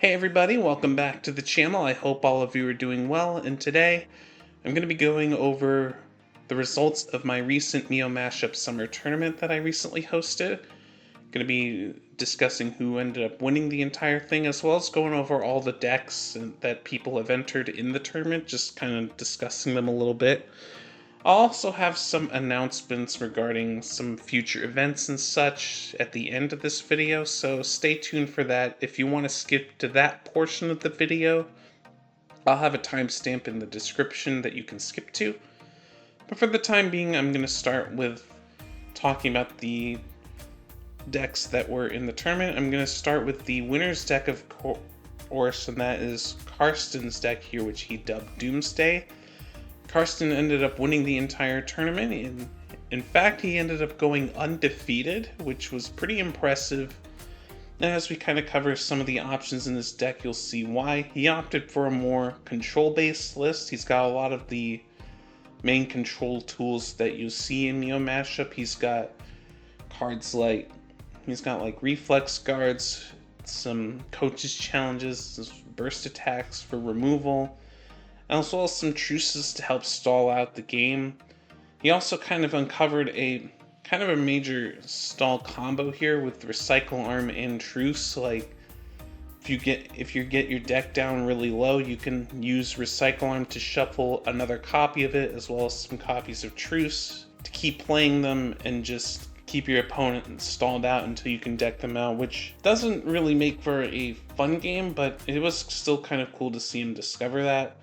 Hey everybody, welcome back to the channel. I hope all of you are doing well, and today I'm going to be going over the results of my recent Myo Mashup summer tournament that I recently hosted. Going to be discussing who ended up winning the entire thing, as well as going over all the decks that people have entered in the tournament, just kind of discussing them a little bit. I'll also have some announcements regarding some future events and such at the end of this video, so stay tuned for that. If you want to skip to that portion of the video, I'll have a timestamp in the description that you can skip to. But for the time being, I'm going to start with talking about the decks that were in the tournament. I'm going to start with the winner's deck, of course, and that is Karstan's deck here, which he dubbed Doomsday. Karstan ended up winning the entire tournament. In fact, he ended up going undefeated, which was pretty impressive. And as we kind of cover some of the options in this deck, you'll see why. He opted for a more control-based list. He's got a lot of the main control tools that you see in Myo Mashup. He's got cards like, reflex guards, some coaches challenges, burst attacks for removal, as well as some truces to help stall out the game. He also kind of uncovered a major stall combo here with Recycle Arm and Truce. Like, if you get your deck down really low, you can use Recycle Arm to shuffle another copy of it, as well as some copies of Truce to keep playing them and just keep your opponent stalled out until you can deck them out, which doesn't really make for a fun game, but it was still kind of cool to see him discover that.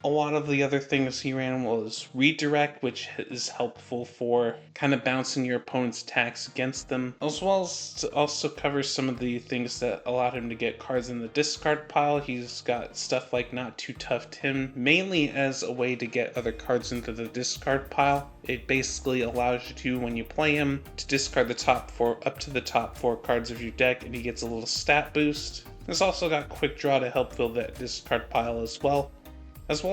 A lot of the other things he ran was Redirect, which is helpful for kind of bouncing your opponent's attacks against them, as well as to also cover some of the things that allowed him to get cards in the discard pile. He's got stuff like Not Too Tough Tim, mainly as a way to get other cards into the discard pile. It basically allows you to, when you play him, to discard the top four, up to the top 4 cards of your deck, and he gets a little stat boost. He's also got Quick Draw to help fill that discard pile as well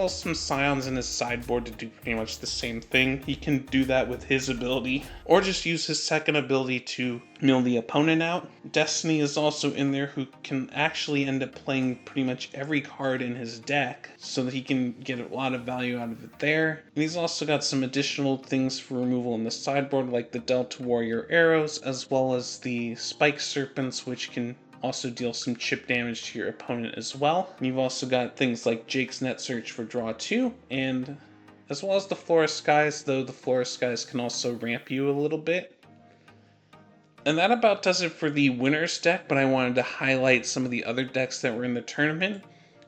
as some Scions in his sideboard to do pretty much the same thing. He can do that with his ability, or just use his second ability to mill the opponent out. Destiny is also in there, who can actually end up playing pretty much every card in his deck, so that he can get a lot of value out of it there. And he's also got some additional things for removal in the sideboard, like the Delta Warrior arrows, as well as the Spike Serpents, which can also deal some chip damage to your opponent as well. And you've also got things like Jake's Net Search for draw 2, and as well as the Flora Skies, though the Flora Skies can also ramp you a little bit. And that about does it for the winner's deck, but I wanted to highlight some of the other decks that were in the tournament.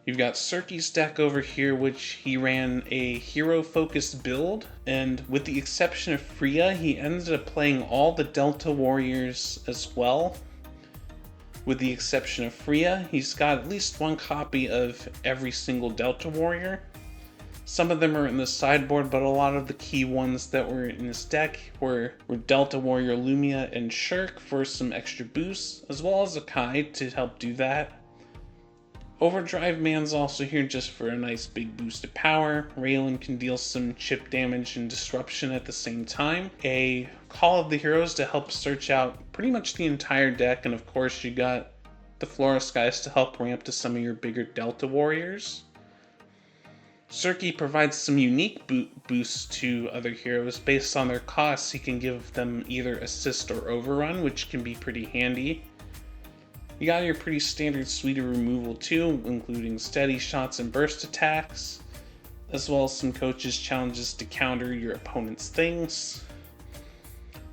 You've got Surkey's deck over here, which he ran a hero-focused build, and with the exception of Freya, he ended up playing all the Delta Warriors as well. With the exception of Freya, he's got at least one copy of every single Delta Warrior. Some of them are in the sideboard, but a lot of the key ones that were in his deck were Delta Warrior Lumia and Shirk for some extra boosts, as well as Akai to help do that. Overdrive Man's also here just for a nice big boost of power. Raylan can deal some chip damage and disruption at the same time. A Call of the Heroes to help search out pretty much the entire deck, and of course you got the Flora Skies to help ramp to some of your bigger Delta Warriors. Surkey provides some unique boosts to other heroes. Based on their costs, he can give them either assist or overrun, which can be pretty handy. You got your pretty standard suite of removal too, including steady shots and burst attacks, as well as some coaches challenges to counter your opponent's things.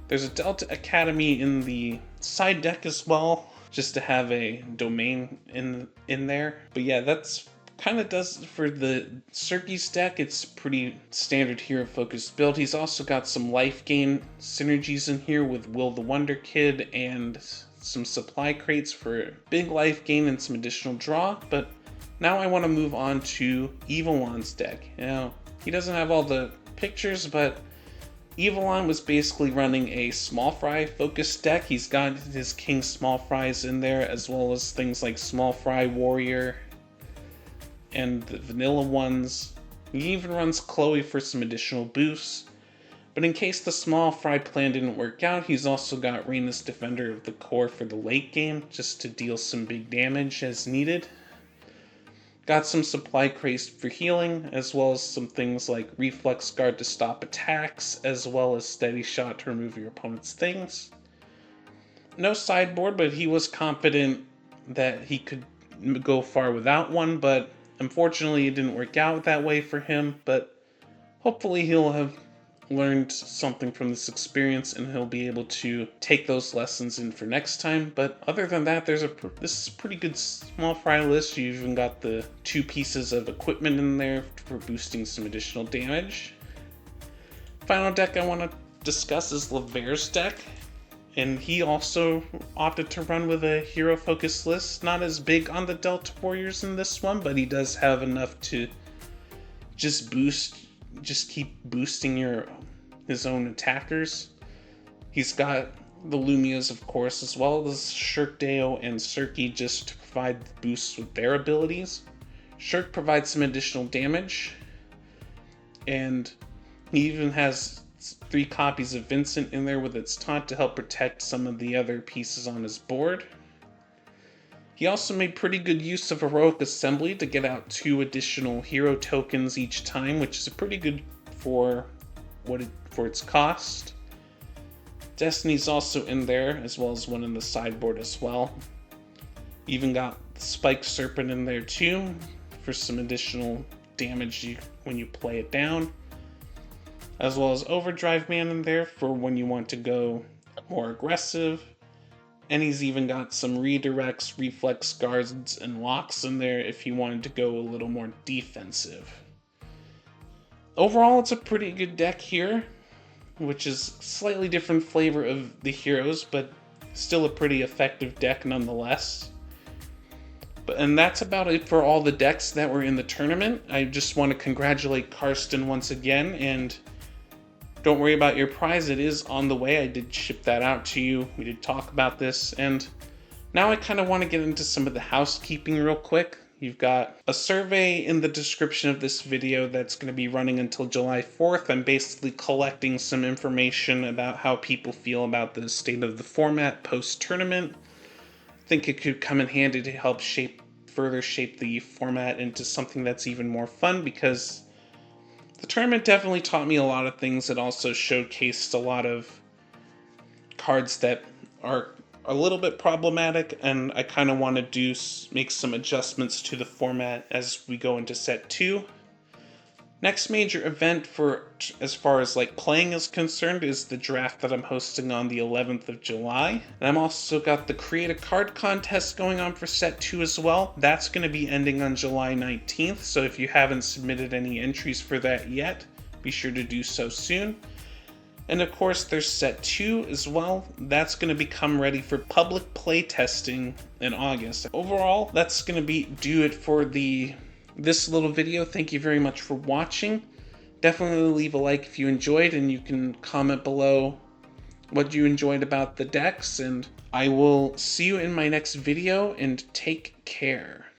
There's a Delta Academy in the side deck as well, just to have a domain in there. But yeah, that's kind of does it for the Surkey's deck. It's pretty standard hero focused build. He's also got some life gain synergies in here with Will the Wonder Kid and some supply crates for big life gain and some additional draw. But now I want to move on to Evolon's deck. Now, he doesn't have all the pictures, but Evolon was basically running a small fry focused deck. He's got his King Small Fries in there, as well as things like Small Fry Warrior and the vanilla ones. He even runs Chloe for some additional boosts. But in case the small fry plan didn't work out, he's also got Reyna's Defender of the Core for the late game, just to deal some big damage as needed. Got some supply crates for healing, as well as some things like Reflex Guard to stop attacks, as well as Steady Shot to remove your opponent's things. No sideboard, but he was confident that he could go far without one, but unfortunately it didn't work out that way for him. But hopefully he'll have learned something from this experience and he'll be able to take those lessons in for next time. But other than that, this is a pretty good small fry list. You even got the 2 pieces of equipment in there for boosting some additional damage. Final deck I want to discuss is Levair's deck, and he also opted to run with a hero focus list. Not as big on the Delta Warriors in this one, but he does have enough to just keep boosting his own attackers. He's got the Lumias, of course, as well as Surkey and Surkey, just to provide boosts with their abilities. Shirk provides some additional damage, and he even has 3 copies of Vincent in there with its taunt to help protect some of the other pieces on his board. He also made pretty good use of Heroic Assembly to get out 2 additional hero tokens each time, which is pretty good for its cost. Destiny's also in there, as well as one in the sideboard as well. Even got Spike Serpent in there too, for some additional damage when you play it down. As well as Overdrive Man in there for when you want to go more aggressive. And he's even got some redirects, reflex guards, and locks in there if you wanted to go a little more defensive. Overall, it's a pretty good deck here, which is a slightly different flavor of the heroes, but still a pretty effective deck nonetheless. And that's about it for all the decks that were in the tournament. I just want to congratulate Karstan once again, and don't worry about your prize, it is on the way. I did ship that out to you. We did talk about this, and now I kind of want to get into some of the housekeeping real quick. You've got a survey in the description of this video that's going to be running until July 4th. I'm basically collecting some information about how people feel about the state of the format post-tournament. I think it could come in handy to help further shape the format into something that's even more fun, because the tournament definitely taught me a lot of things. It also showcased a lot of cards that are a little bit problematic, and I kind of want to make some adjustments to the format as we go into set 2. Next major event as far as playing is concerned is the draft that I'm hosting on the 11th of July. And I'm also got the Create a Card contest going on for set 2 as well. That's going to be ending on July 19th, so if you haven't submitted any entries for that yet, be sure to do so soon. And of course, there's set 2 as well. That's going to become ready for public play testing in August. Overall, that's going to do it for this little video. Thank you very much for watching. Definitely leave a like if you enjoyed, and you can comment below what you enjoyed about the decks. And I will see you in my next video, and take care.